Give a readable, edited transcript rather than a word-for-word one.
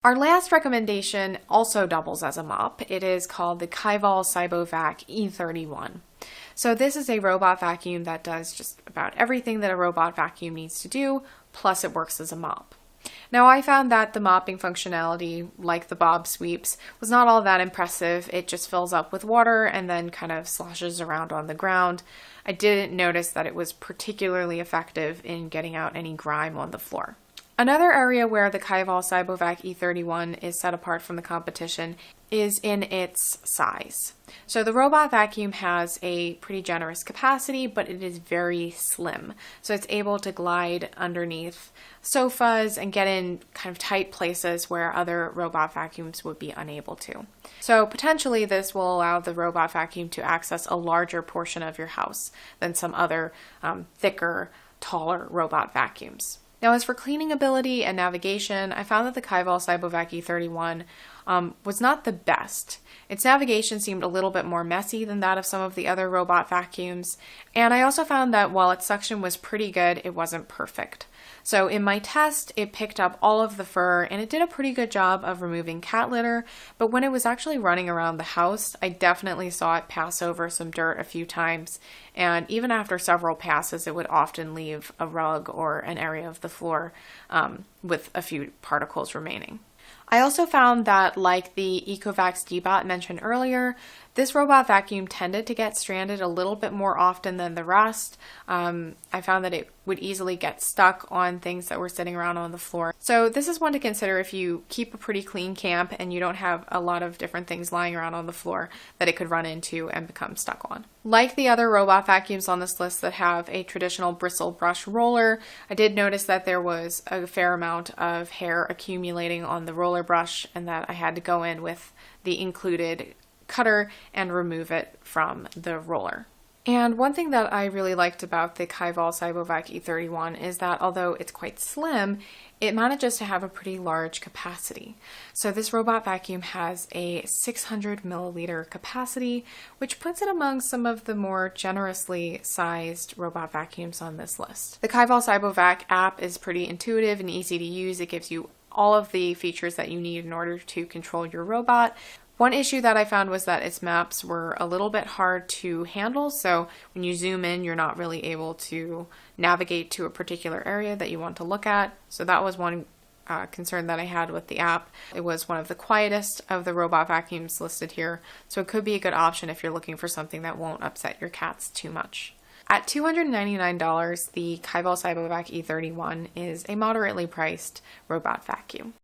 Our last recommendation also doubles as a mop. It is called the Kyvol Cybovac E31. So this is a robot vacuum that does just about everything that a robot vacuum needs to do, plus it works as a mop. Now I found that the mopping functionality, like the Bob sweeps, was not all that impressive. It just fills up with water and then kind of sloshes around on the ground. I didn't notice that it was particularly effective in getting out any grime on the floor. Another area where the Kyvol Cybovac E31 is set apart from the competition is in its size. So the robot vacuum has a pretty generous capacity, but it is very slim. So it's able to glide underneath sofas and get in kind of tight places where other robot vacuums would be unable to. So potentially this will allow the robot vacuum to access a larger portion of your house than some other thicker, taller robot vacuums. Now, as for cleaning ability and navigation, I found that the Kyvol Cybovac E31 was not the best. Its navigation seemed a little bit more messy than that of some of the other robot vacuums, and I also found that while its suction was pretty good, it wasn't perfect. So in my test, it picked up all of the fur and it did a pretty good job of removing cat litter, but when it was actually running around the house, I definitely saw it pass over some dirt a few times, and even after several passes, it would often leave a rug or an area of the floor with a few particles remaining. I also found that, like the Ecovacs D-Bot mentioned earlier, this robot vacuum tended to get stranded a little bit more often than the rest. I found that it would easily get stuck on things that were sitting around on the floor. So this is one to consider if you keep a pretty clean camp and you don't have a lot of different things lying around on the floor that it could run into and become stuck on. Like the other robot vacuums on this list that have a traditional bristle brush roller, I did notice that there was a fair amount of hair accumulating on the roller brush and that I had to go in with the included cutter and remove it from the roller. And one thing that I really liked about the Kyvol Cybovac E31 is that although it's quite slim, it manages to have a pretty large capacity. So this robot vacuum has a 600 milliliter capacity, which puts it among some of the more generously sized robot vacuums on this list. The Kyvol Cybovac app is pretty intuitive and easy to use. It gives you all of the features that you need in order to control your robot. One issue that I found was that its maps were a little bit hard to handle, so when you zoom in, you're not really able to navigate to a particular area that you want to look at. So that was one concern that I had with the app. It was one of the quietest of the robot vacuums listed here, so it could be a good option if you're looking for something that won't upset your cats too much. At $299, the Kyvol Cybovac E31 is a moderately priced robot vacuum.